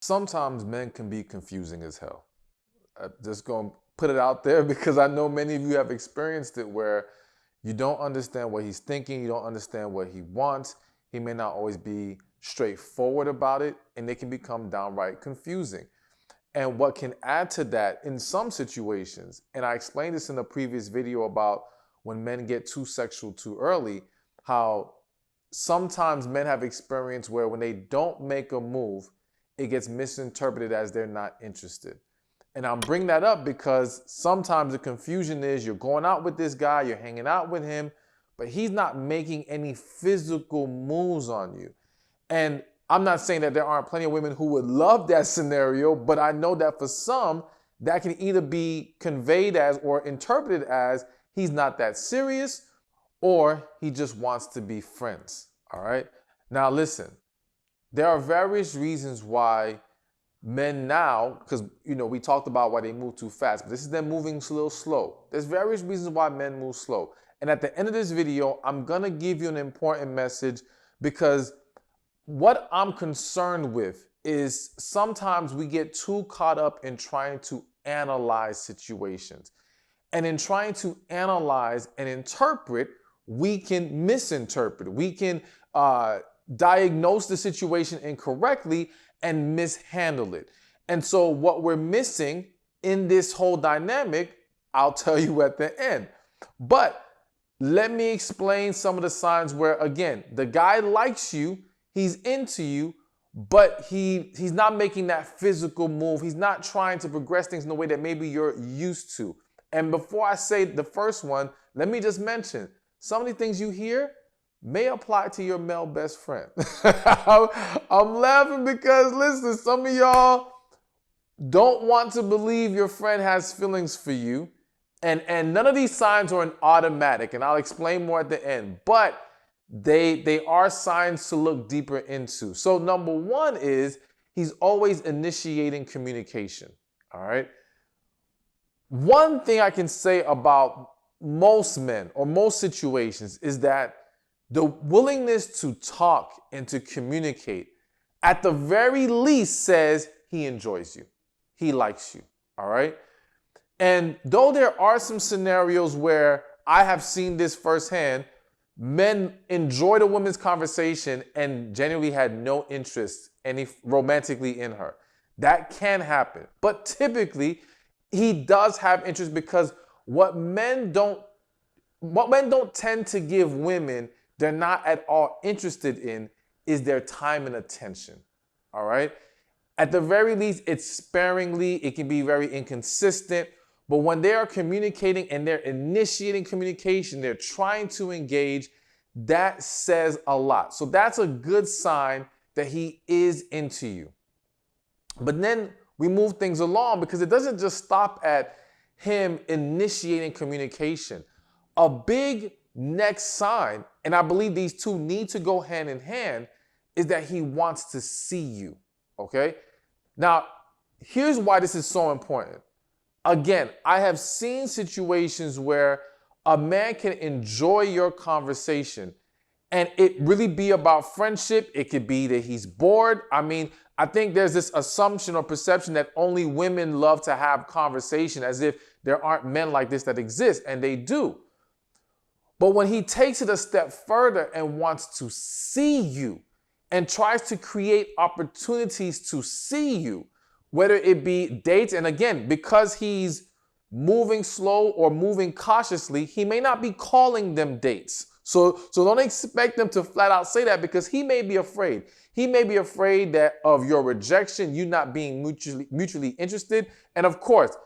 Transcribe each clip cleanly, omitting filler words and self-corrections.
Sometimes men can be confusing as hell. I'm just going to put it out there because I know many of you have experienced it where you don't understand what he's thinking, you don't understand what he wants. He may not always be straightforward about it, and they can become downright confusing. And what can add to that in some situations, and I explained this in a previous video about when men get too sexual too early, how sometimes men have experience where when they don't make a move, it gets misinterpreted as they're not interested. And I'm bringing that up because sometimes the confusion is you're going out with this guy, you're hanging out with him, but he's not making any physical moves on you. And I'm not saying that there aren't plenty of women who would love that scenario, but I know that for some, that can either be conveyed as or interpreted as he's not that serious or he just wants to be friends. All right. Now, listen, there are various reasons why men now, because we talked about why they move too fast, but this is them moving a little slow. There's various reasons why men move slow. And at the end of this video, I'm going to give you an important message because what I'm concerned with is sometimes we get too caught up in trying to analyze situations. And in trying to analyze and interpret, we can misinterpret. We can diagnose the situation incorrectly and mishandle it. And so what we're missing in this whole dynamic, I'll tell you at the end. But let me explain some of the signs where, again, the guy likes you, he's into you, but he's not making that physical move. He's not trying to progress things in the way that maybe you're used to. And before I say the first one, let me just mention, some of the things you hear may apply to your male best friend. I'm laughing because, listen, some of y'all don't want to believe your friend has feelings for you. And none of these signs are an automatic, and I'll explain more at the end. But they are signs to look deeper into. So number one is he's always initiating communication. All right. One thing I can say about most men or most situations is that the willingness to talk and to communicate at the very least says he enjoys you. He likes you. All right. And though there are some scenarios where I have seen this firsthand, men enjoyed a woman's conversation and genuinely had no interest any romantically in her. That can happen. But typically, he does have interest because what men don't tend to give women they're not at all interested in is their time and attention. All right? At the very least, it's sparingly. It can be very inconsistent. But when they are communicating and they're initiating communication, they're trying to engage, that says a lot. So that's a good sign that he is into you. But then we move things along because it doesn't just stop at him initiating communication. A big next sign, and I believe these two need to go hand in hand, is that he wants to see you. Okay? Now, here's why this is so important. Again, I have seen situations where a man can enjoy your conversation and it really be about friendship. It could be that he's bored. I mean, I think there's this assumption or perception that only women love to have conversation as if there aren't men like this that exist, and they do. But when he takes it a step further and wants to see you and tries to create opportunities to see you, whether it be dates, and again, because he's moving slow or moving cautiously, he may not be calling them dates. So don't expect them to flat out say that because he may be afraid. He may be afraid that of your rejection, you not being mutually interested. And of course,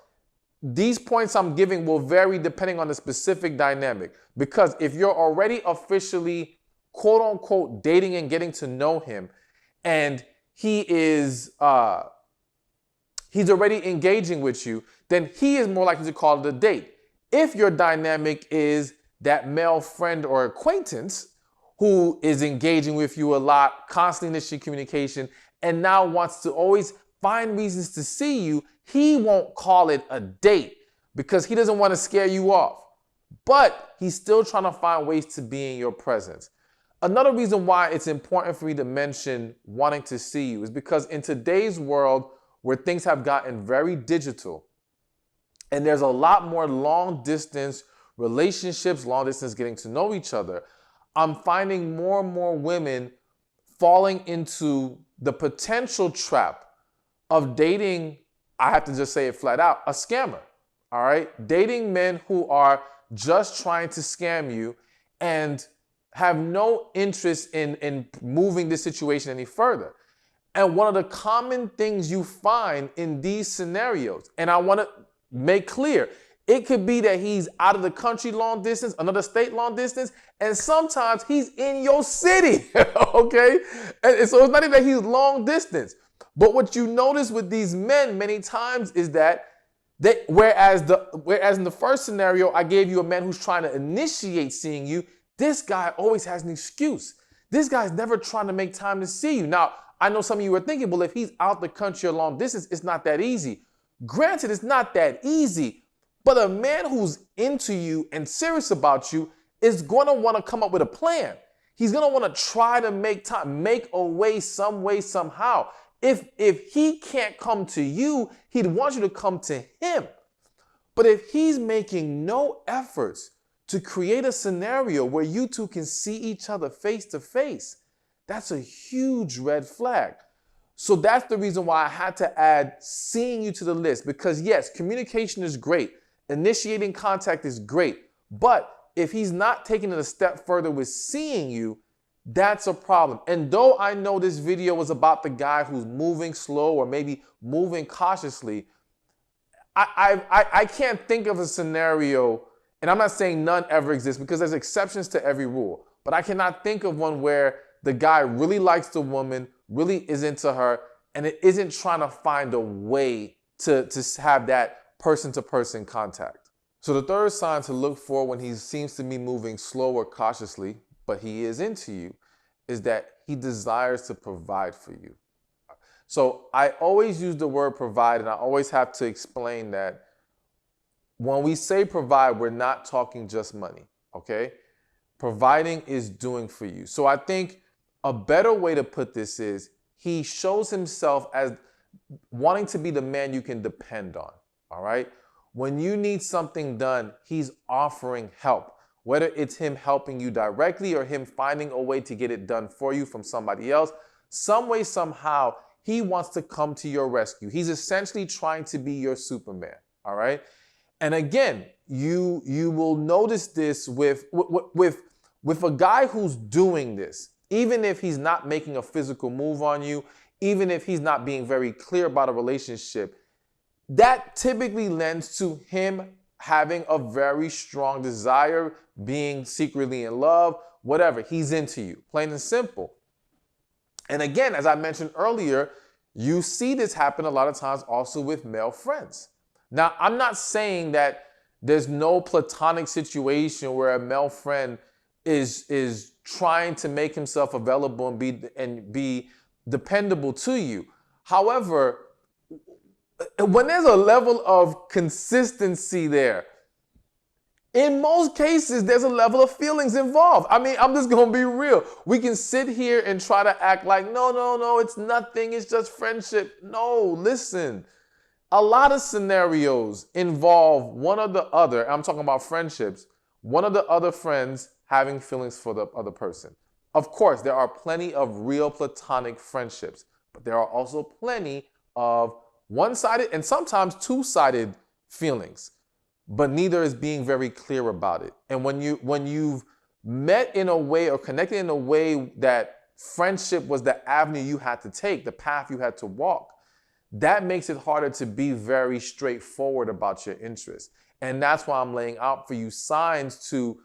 these points I'm giving will vary depending on the specific dynamic. Because if you're already officially, quote unquote, dating and getting to know him, and he's already engaging with you, then he is more likely to call it a date. If your dynamic is that male friend or acquaintance who is engaging with you a lot, constantly initiating communication, and now wants to always find reasons to see you, he won't call it a date because he doesn't want to scare you off. But he's still trying to find ways to be in your presence. Another reason why it's important for me to mention wanting to see you is because in today's world where things have gotten very digital and there's a lot more long distance relationships, long distance getting to know each other, I'm finding more and more women falling into the potential trap of dating, I have to just say it flat out, a scammer. All right? Dating men who are just trying to scam you and have no interest in moving this situation any further. And one of the common things you find in these scenarios, and I want to make clear, it could be that he's out of the country long distance, another state long distance, and sometimes he's in your city, okay? And so it's not even that he's long distance. But what you notice with these men many times is that whereas in the first scenario, I gave you a man who's trying to initiate seeing you, this guy always has an excuse. This guy's never trying to make time to see you. Now, I know some of you are thinking, well, if he's out the country or long distance, it's not that easy. Granted, it's not that easy, but a man who's into you and serious about you is going to want to come up with a plan. He's going to want to try to make time, make a way, some way, somehow. If he can't come to you, he'd want you to come to him. But if he's making no efforts to create a scenario where you two can see each other face to face, that's a huge red flag. So that's the reason why I had to add seeing you to the list, because yes, communication is great. Initiating contact is great. But if he's not taking it a step further with seeing you, that's a problem. And though I know this video was about the guy who's moving slow or maybe moving cautiously, I can't think of a scenario, and I'm not saying none ever exists because there's exceptions to every rule, but I cannot think of one where the guy really likes the woman, really is into her, and it isn't trying to find a way to have that person-to-person contact. So the third sign to look for when he seems to be moving slow or cautiously, but he is into you, is that he desires to provide for you. So I always use the word provide, and I always have to explain that when we say provide, we're not talking just money, okay? Providing is doing for you. So I think a better way to put this is he shows himself as wanting to be the man you can depend on, all right? When you need something done, he's offering help. Whether it's him helping you directly or him finding a way to get it done for you from somebody else, some way, somehow, he wants to come to your rescue. He's essentially trying to be your Superman, all right? And again, you will notice this with a guy who's doing this, even if he's not making a physical move on you, even if he's not being very clear about a relationship, that typically lends to him having a very strong desire, being secretly in love, whatever. He's into you, plain and simple. And again, as I mentioned earlier, you see this happen a lot of times also with male friends. Now, I'm not saying that there's no platonic situation where a male friend is trying to make himself available and be dependable to you. However, when there's a level of consistency there, in most cases, there's a level of feelings involved. I mean, I'm just going to be real. We can sit here and try to act like, no, it's nothing. It's just friendship. No, listen. A lot of scenarios involve one or the other. I'm talking about friendships. One of the other friends having feelings for the other person. Of course, there are plenty of real platonic friendships, but there are also plenty of one-sided and sometimes two-sided feelings, but neither is being very clear about it. And when you've met in a way or connected in a way that friendship was the avenue you had to take, the path you had to walk, that makes it harder to be very straightforward about your interests. And that's why I'm laying out for you signs to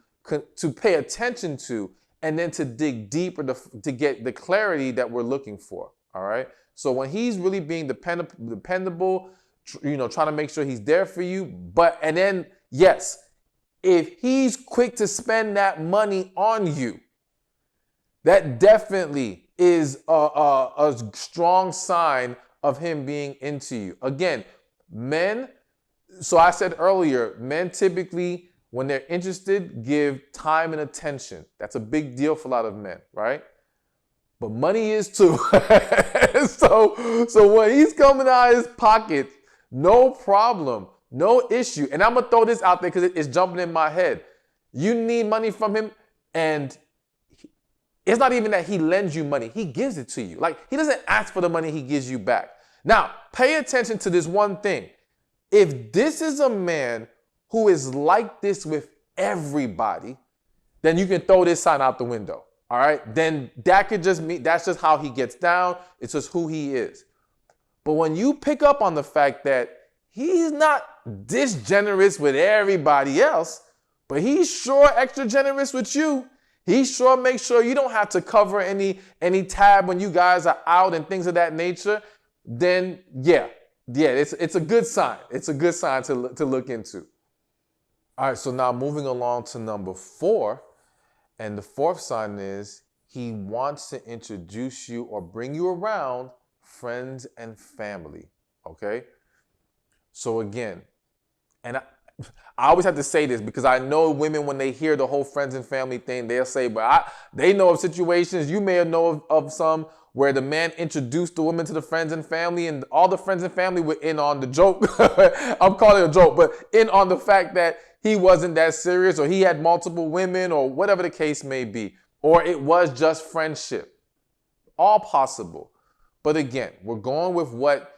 pay attention to, and then to dig deeper to get the clarity that we're looking for, all right? So when he's really being dependable, trying to make sure he's there for you, and then, yes, if he's quick to spend that money on you, that definitely is a strong sign of him being into you. Again, men, so I said earlier, men typically When they're interested, give time and attention. That's a big deal for a lot of men, right? But money is too. So when he's coming out of his pocket, no problem, no issue. And I'm going to throw this out there because it's jumping in my head. You need money from him, and it's not even that he lends you money. He gives it to you. Like, he doesn't ask for the money, he gives you back. Now, pay attention to this one thing. If this is a man who is like this with everybody, then you can throw this sign out the window. All right? Then that could just mean that's just how he gets down. It's just who he is. But when you pick up on the fact that he's not this generous with everybody else, but he's sure extra generous with you. He sure makes sure you don't have to cover any tab when you guys are out and things of that nature. Then it's a good sign. It's a good sign to look into. All right, so now moving along to number 4. And the 4th sign is he wants to introduce you or bring you around friends and family, okay? So again, and I always have to say this because I know women, when they hear the whole friends and family thing, they'll say, but they know of situations, you may have known of some, where the man introduced the woman to the friends and family, and all the friends and family were in on the joke. I'm calling it a joke, but in on the fact that he wasn't that serious, or he had multiple women, or whatever the case may be, or it was just friendship. All possible. But again, we're going with what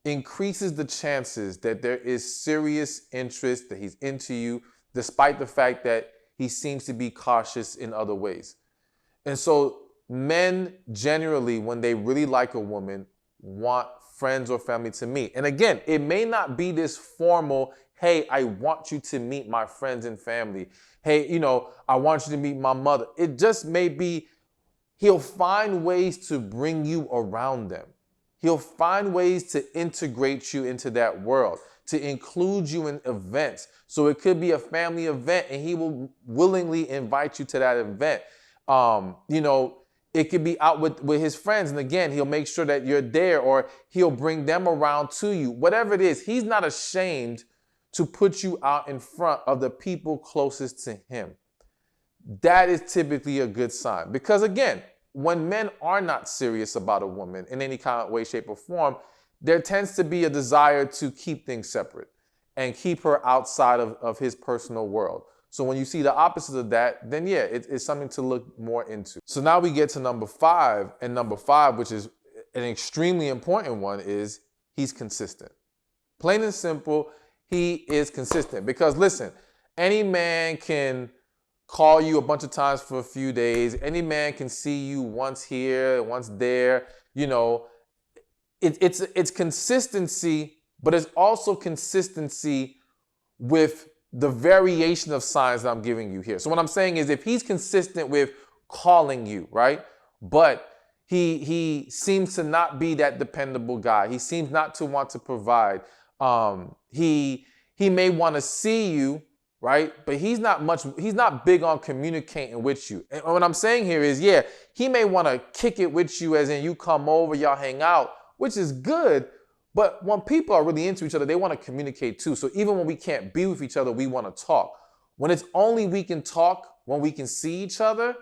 increases the chances that there is serious interest, that he's into you, despite the fact that he seems to be cautious in other ways. And so men generally, when they really like a woman, want friends or family to meet. And again, it may not be this formal, hey, I want you to meet my friends and family. Hey, I want you to meet my mother. It just may be, he'll find ways to bring you around them. He'll find ways to integrate you into that world, to include you in events. So it could be a family event, and he will willingly invite you to that event. It could be out with his friends, and again, he'll make sure that you're there, or he'll bring them around to you. Whatever it is, he's not ashamed to put you out in front of the people closest to him. That is typically a good sign. Because again, when men are not serious about a woman in any kind of way, shape, or form, there tends to be a desire to keep things separate and keep her outside of his personal world. So when you see the opposite of that, then it's something to look more into. So now we get to number 5, and number 5, which is an extremely important one, is he's consistent. Plain and simple, he is consistent. Because listen, any man can call you a bunch of times for a few days. Any man can see you once here, once there. It's consistency, but it's also consistency with the variation of signs that I'm giving you here. So what I'm saying is, if he's consistent with calling you, right? But he seems to not be that dependable guy. He seems not to want to provide. He may want to see you, right? But he's not big on communicating with you. And what I'm saying here is, he may want to kick it with you, as in you come over, y'all hang out, which is good. But when people are really into each other, they want to communicate too. So even when we can't be with each other, we want to talk. When it's only we can talk when we can see each other,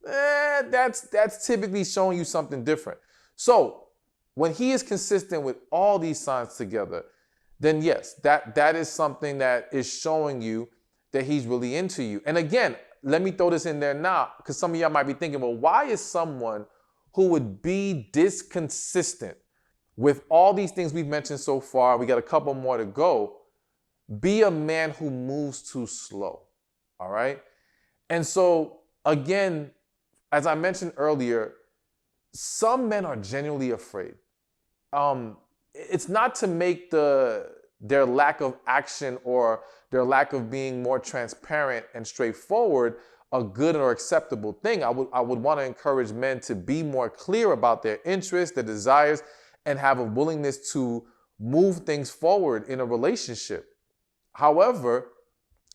that's typically showing you something different. So when he is consistent with all these signs together, then yes, that is something that is showing you that he's really into you. And again, let me throw this in there now, because some of y'all might be thinking, well, why is someone who would be this consistent with all these things we've mentioned so far, we got a couple more to go, be a man who moves too slow, all right? And so, again, as I mentioned earlier, some men are genuinely afraid. It's not to make their lack of action or their lack of being more transparent and straightforward a good or acceptable thing. I would want to encourage men to be more clear about their interests, their desires, and have a willingness to move things forward in a relationship. However,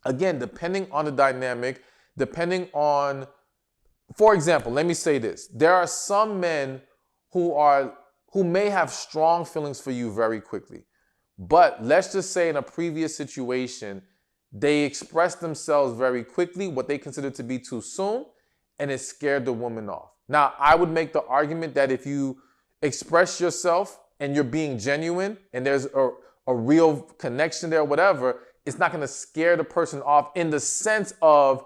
again, depending on the dynamic, depending on, for example, let me say this. There are some men who may have strong feelings for you very quickly. But let's just say in a previous situation, They express themselves very quickly, what they consider to be too soon, and it scared the woman off. Now, I would make the argument that if you express yourself and you're being genuine and there's a real connection there, whatever, it's not going to scare the person off in the sense of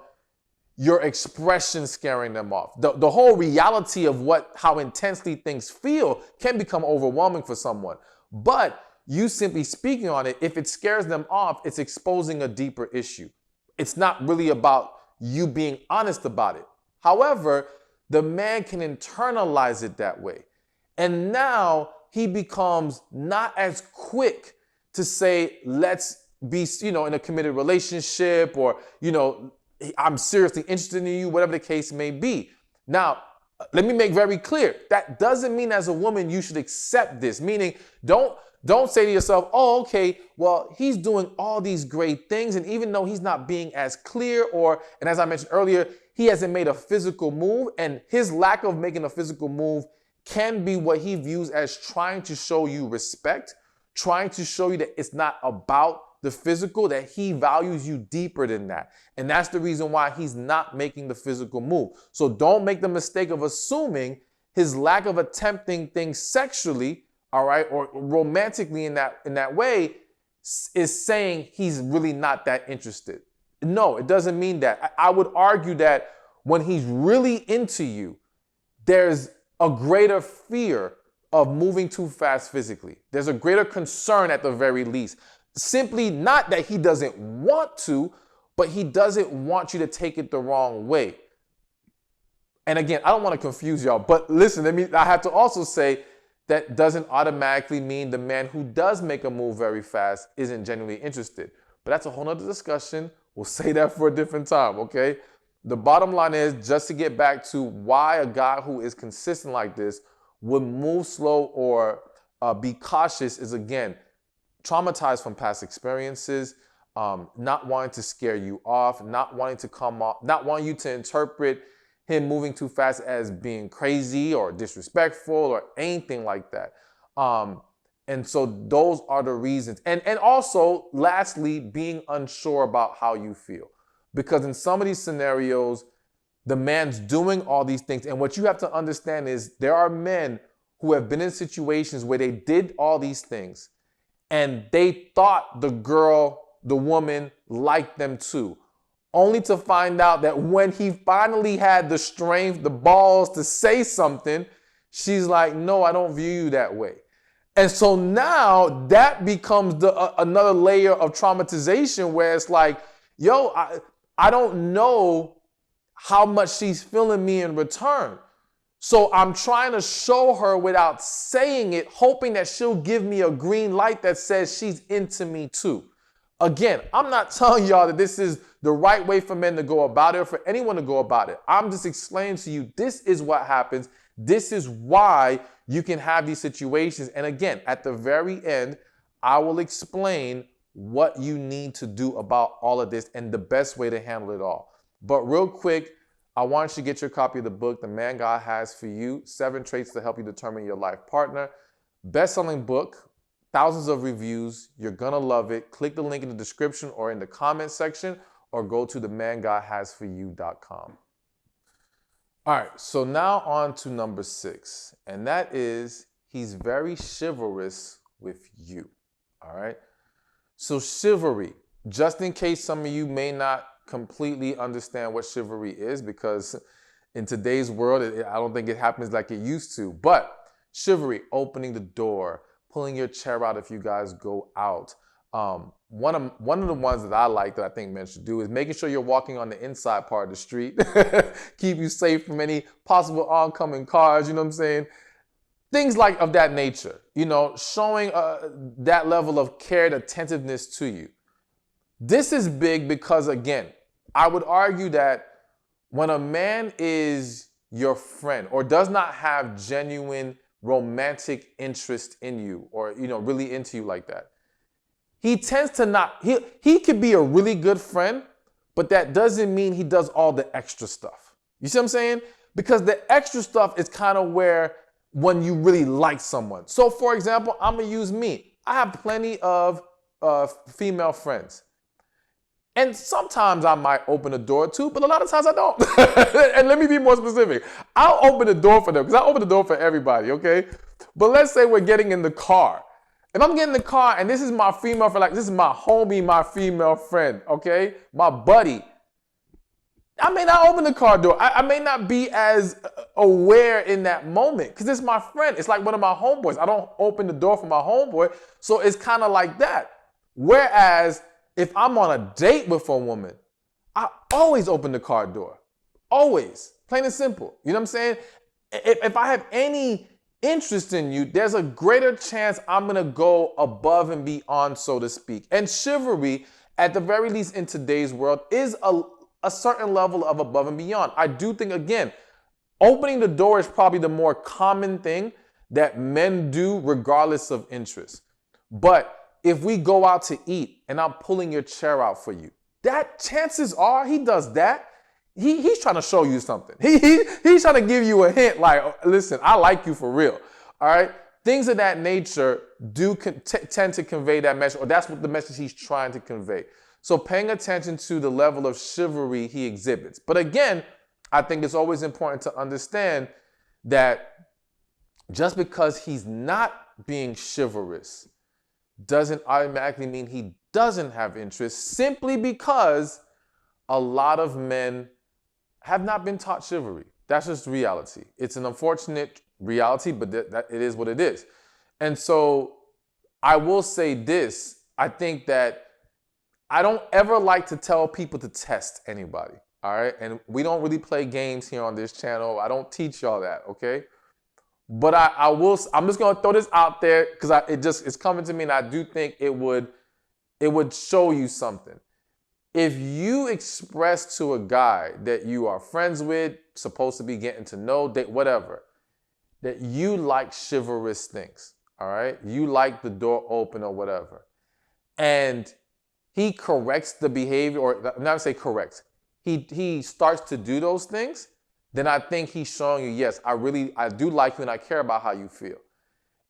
your expression scaring them off. The whole reality of how intensely things feel can become overwhelming for someone. But you simply speaking on it, if it scares them off, it's exposing a deeper issue. It's not really about you being honest about it. However, the man can internalize it that way. And now he becomes not as quick to say, let's be, in a committed relationship, or, I'm seriously interested in you, whatever the case may be. Now, let me make very clear, that doesn't mean as a woman you should accept this. Meaning, don't say to yourself, oh, okay, well, he's doing all these great things, and even though he's not being as clear, and as I mentioned earlier, he hasn't made a physical move, and his lack of making a physical move can be what he views as trying to show you respect, trying to show you that it's not about the physical, that he values you deeper than that. And that's the reason why he's not making the physical move. So don't make the mistake of assuming his lack of attempting things sexually, all right, or romantically in that way, is saying he's really not that interested. No, it doesn't mean that. I would argue that when he's really into you, there's a greater fear of moving too fast physically. There's a greater concern at the very least. Simply not that he doesn't want to, but he doesn't want you to take it the wrong way. And again, I don't want to confuse y'all, but listen, I have to also say that doesn't automatically mean the man who does make a move very fast isn't genuinely interested. But that's a whole nother discussion. We'll say that for a different time, okay? The bottom line is, just to get back to why a guy who is consistent like this would move slow or be cautious is, again, traumatized from past experiences, not wanting to scare you off, not wanting you to interpret him moving too fast as being crazy or disrespectful or anything like that. And so those are the reasons. And also, lastly, being unsure about how you feel. Because in some of these scenarios, the man's doing all these things. And what you have to understand is there are men who have been in situations where they did all these things and they thought the woman liked them too. Only to find out that when he finally had the strength, the balls to say something, she's like, no, I don't view you that way. And so now that becomes another layer of traumatization where it's like, yo, I don't know how much she's feeling me in return. So I'm trying to show her without saying it, hoping that she'll give me a green light that says she's into me too. Again, I'm not telling y'all that this is the right way for men to go about it or for anyone to go about it. I'm just explaining to you, this is what happens. This is why you can have these situations. And again, at the very end, I will explain what you need to do about all of this and the best way to handle it all. But real quick, I want you to get your copy of the book, The Man God Has For You, 7 Traits to Help You Determine Your Life Partner. Best-selling book, thousands of reviews. You're going to love it. Click the link in the description or in the comment section, or go to themangodhasforyou.com. All right, so now on to number 6, and that is he's very chivalrous with you. All right, so chivalry, just in case some of you may not completely understand what chivalry is, because in today's world, I don't think it happens like it used to. But chivalry, opening the door, pulling your chair out if you guys go out. One of the ones that I like that I think men should do is making sure you're walking on the inside part of the street. Keep you safe from any possible oncoming cars, you know what I'm saying? Things like of that nature, showing that level of care and attentiveness to you. This is big because, again, I would argue that when a man is your friend or does not have genuine romantic interest in you or, really into you like that, he tends to not, he could be a really good friend, but that doesn't mean he does all the extra stuff. You see what I'm saying? Because the extra stuff is kind of where when you really like someone. So for example, I'm going to use me. I have plenty of female friends. And sometimes I might open the door too, but a lot of times I don't. And let me be more specific. I'll open the door for them because I open the door for everybody, okay? But let's say we're getting in the car. If I'm getting in the car and this is my female friend, like this is my homie, my female friend, okay? My buddy. I may not open the car door. I may not be as aware in that moment because it's my friend. It's like one of my homeboys. I don't open the door for my homeboy. So it's kind of like that. Whereas if I'm on a date with a woman, I always open the car door. Always. Plain and simple. You know what I'm saying? If I have any interest in you, there's a greater chance I'm going to go above and beyond, so to speak. And chivalry, at the very least in today's world, is a certain level of above and beyond. I do think, again, opening the door is probably the more common thing that men do regardless of interest. But if we go out to eat and I'm pulling your chair out for you, that chances are he does that. He's trying to show you something. He's trying to give you a hint like, listen, I like you for real. All right. Things of that nature do tend to convey that message, or that's what the message he's trying to convey. So paying attention to the level of chivalry he exhibits. But again, I think it's always important to understand that just because he's not being chivalrous doesn't automatically mean he doesn't have interest, simply because a lot of men have not been taught chivalry. That's just reality. It's an unfortunate reality, but that it is what it is. And so I will say this. I think that I don't ever like to tell people to test anybody, all right? And we don't really play games here on this channel. I don't teach y'all that, okay? But I'm just gonna throw this out there because it's coming to me, and I do think it would show you something. If you express to a guy that you are friends with, supposed to be getting to know, whatever, that you like chivalrous things, all right? You like the door open or whatever, and he corrects the behavior, or not to say corrects, he starts to do those things, then I think he's showing you, yes, I do like you and I care about how you feel.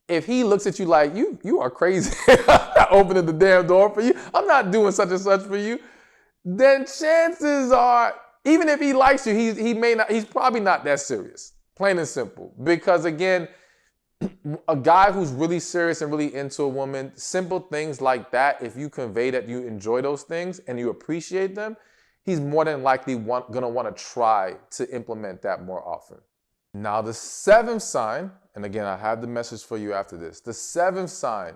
If he looks at you like, you are crazy, I'm not opening the damn door for you, I'm not doing such and such for you, then chances are, even if he likes you, he's probably not that serious. Plain and simple. Because again, a guy who's really serious and really into a woman, simple things like that, if you convey that you enjoy those things and you appreciate them, he's more than likely gonna want to try to implement that more often. Now, the seventh sign, and again, I have the message for you after this. The seventh sign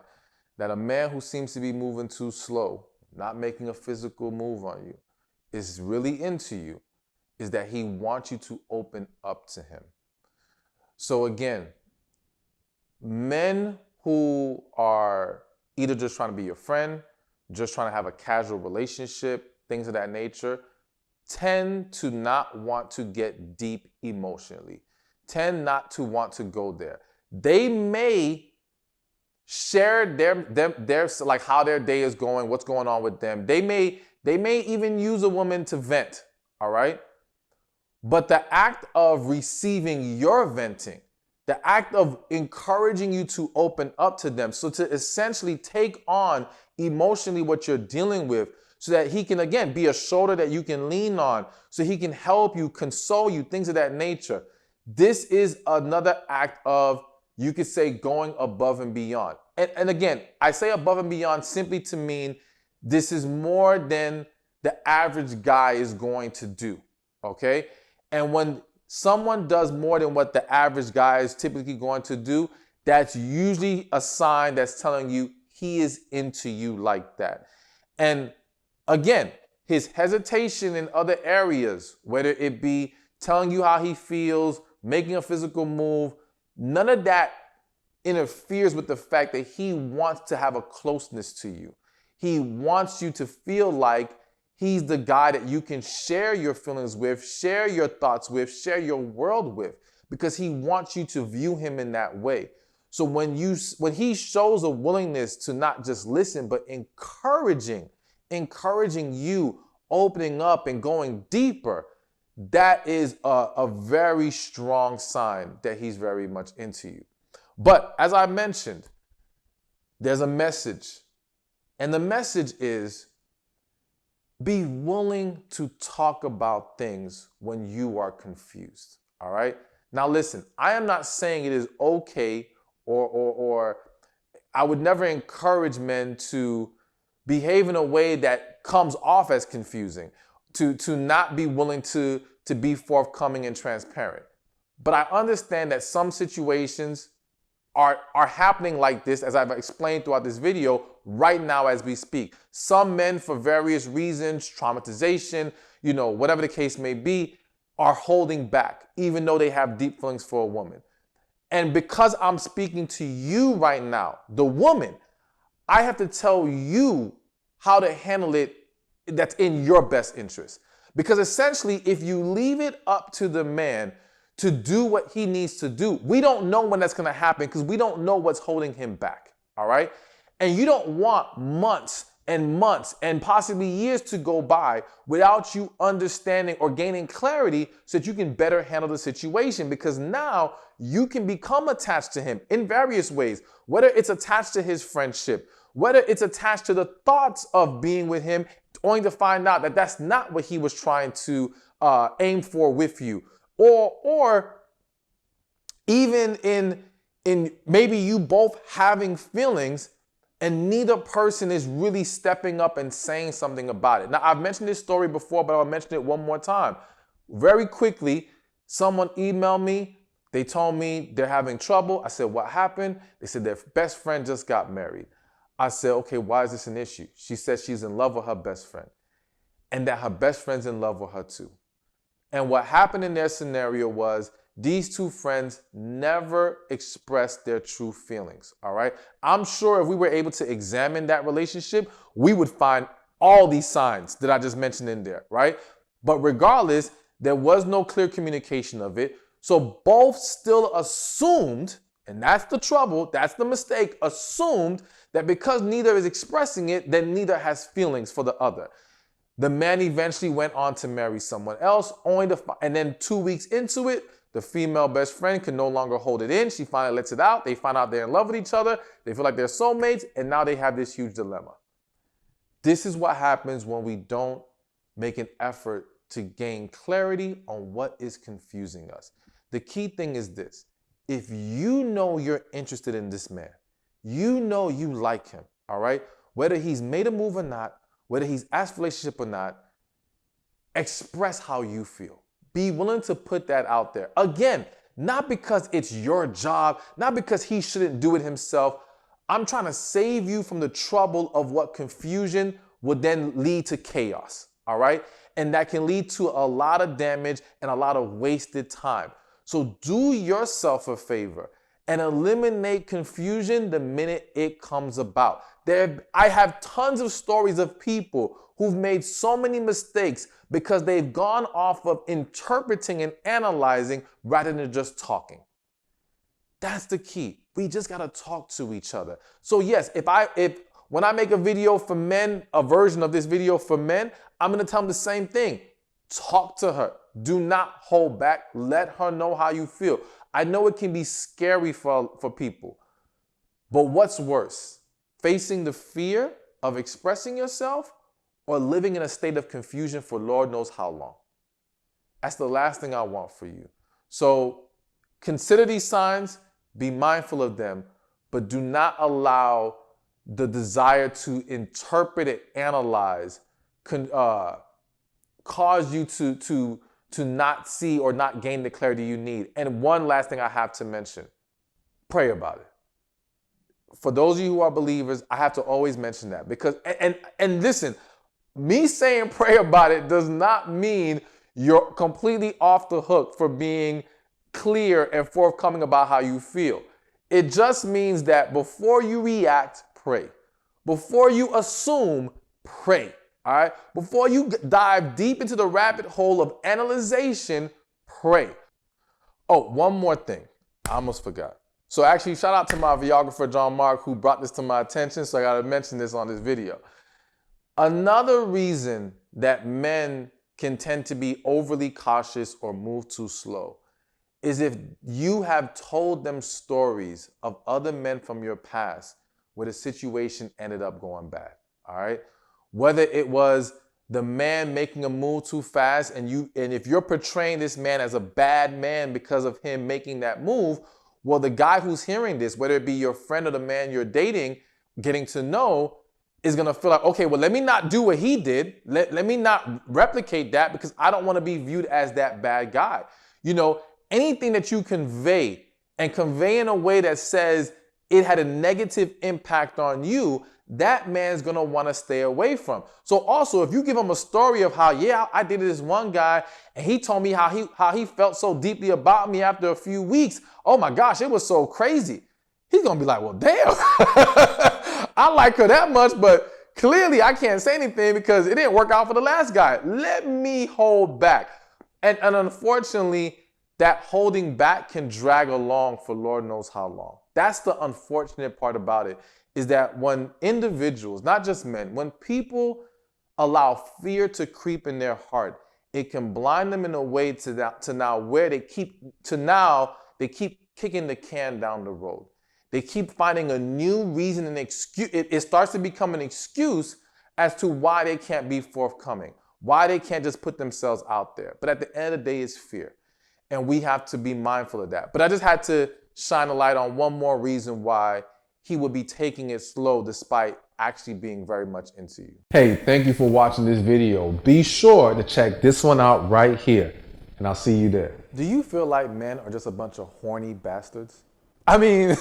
that a man who seems to be moving too slow, not making a physical move on you, is really into you, is that he wants you to open up to him. So again, men who are either just trying to be your friend, just trying to have a casual relationship, things of that nature, tend to not want to get deep emotionally, tend not to want to go there. They may share their like how their day is going, what's going on with them. They may even use a woman to vent, all right? But the act of receiving your venting, the act of encouraging you to open up to them, so to essentially take on emotionally what you're dealing with, so that he can, again, be a shoulder that you can lean on, so he can help you, console you, things of that nature. This is another act of, you could say, going above and beyond. And again, I say above and beyond simply to mean this is more than the average guy is going to do, okay? And when someone does more than what the average guy is typically going to do, that's usually a sign that's telling you he is into you like that. And again, his hesitation in other areas, whether it be telling you how he feels, making a physical move, none of that interferes with the fact that he wants to have a closeness to you. He wants you to feel like he's the guy that you can share your feelings with, share your thoughts with, share your world with, because he wants you to view him in that way. So when he shows a willingness to not just listen, but encouraging you, opening up and going deeper, that is a very strong sign that he's very much into you. But as I mentioned, there's a message. And the message is, Be willing to talk about things when you are confused. All right. Now, listen, I am not saying it is okay or I would never encourage men to behave in a way that comes off as confusing, to not be willing to be forthcoming and transparent. But I understand that some situations are happening like this, as I've explained throughout this video, right now as we speak. Some men, for various reasons, traumatization, whatever the case may be, are holding back, even though they have deep feelings for a woman. And because I'm speaking to you right now, the woman, I have to tell you how to handle it that's in your best interest. Because essentially, if you leave it up to the man to do what he needs to do, we don't know when that's going to happen because we don't know what's holding him back. All right. And you don't want months and possibly years to go by without you understanding or gaining clarity so that you can better handle the situation, because now you can become attached to him in various ways, whether it's attached to his friendship, whether it's attached to the thoughts of being with him, only to find out that that's not what he was trying to aim for with you. Or even in maybe you both having feelings and neither person is really stepping up and saying something about it. Now, I've mentioned this story before, but I'll mention it one more time. Very quickly, someone emailed me. They told me they're having trouble. I said, what happened? They said their best friend just got married. I said, okay, why is this an issue? She said she's in love with her best friend and that her best friend's in love with her too. And what happened in their scenario was these two friends never expressed their true feelings, all right? I'm sure if we were able to examine that relationship, we would find all these signs that I just mentioned in there, right? But regardless, there was no clear communication of it. So both still assumed, and that's the trouble, that's the mistake, assumed that because neither is expressing it, then neither has feelings for the other. The man eventually went on to marry someone else, and then 2 weeks into it, the female best friend can no longer hold it in. She finally lets it out. They find out they're in love with each other. They feel like they're soulmates, and now they have this huge dilemma. This is what happens when we don't make an effort to gain clarity on what is confusing us. The key thing is this. If you know you're interested in this man, you know you like him, all right? Whether he's made a move or not, whether he's asked for a relationship or not, express how you feel. Be willing to put that out there. Again, not because it's your job, not because he shouldn't do it himself. I'm trying to save you from the trouble of what confusion would then lead to chaos, all right? And that can lead to a lot of damage and a lot of wasted time. So do yourself a favor and eliminate confusion the minute it comes about. I have tons of stories of people who've made so many mistakes because they've gone off of interpreting and analyzing rather than just talking. That's the key. We just gotta talk to each other. So yes, when I make a video for men, a version of this video for men, I'm gonna tell them the same thing. Talk to her. Do not hold back. Let her know how you feel. I know it can be scary for people, but what's worse? Facing the fear of expressing yourself or living in a state of confusion for Lord knows how long? That's the last thing I want for you. So consider these signs, be mindful of them, but do not allow the desire to interpret and analyze cause you to not see or not gain the clarity you need. And one last thing I have to mention, pray about it. For those of you who are believers, I have to always mention that because, and listen, me saying pray about it does not mean you're completely off the hook for being clear and forthcoming about how you feel. It just means that before you react, pray. Before you assume, pray. All right? Before you dive deep into the rabbit hole of analyzation, pray. Oh, one more thing. I almost forgot. So actually, shout out to my videographer, John Mark, who brought this to my attention. So I got to mention this on this video. Another reason that men can tend to be overly cautious or move too slow is if you have told them stories of other men from your past where the situation ended up going bad. All right? Whether it was the man making a move too fast, and if you're portraying this man as a bad man because of him making that move, well, the guy who's hearing this, whether it be your friend or the man you're dating, getting to know, is gonna feel like, okay, well, let me not do what he did. Let me not replicate that because I don't want to be viewed as that bad guy. You know, anything that you convey and convey in a way that says it had a negative impact on you, that man's gonna wanna stay away from. So also, if you give him a story of how, yeah, I dated this one guy and he told me how he felt so deeply about me after a few weeks, oh my gosh, it was so crazy. He's gonna be like, well, damn, I like her that much, but clearly I can't say anything because it didn't work out for the last guy. Let me hold back. And unfortunately, that holding back can drag along for Lord knows how long. That's the unfortunate part about it, is that when individuals, not just men, when people allow fear to creep in their heart, it can blind them in a way to now where they keep kicking the can down the road. They keep finding a new reason and excuse. It starts to become an excuse as to why they can't be forthcoming, why they can't just put themselves out there. But at the end of the day, it's fear. And we have to be mindful of that. But I just had to shine a light on one more reason why he would be taking it slow despite actually being very much into you. Hey, thank you for watching this video. Be sure to check this one out right here, and I'll see you there. Do you feel like men are just a bunch of horny bastards? I mean, this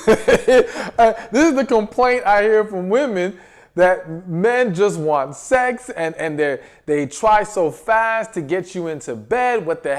is the complaint I hear from women, that men just want sex and they try so fast to get you into bed. What the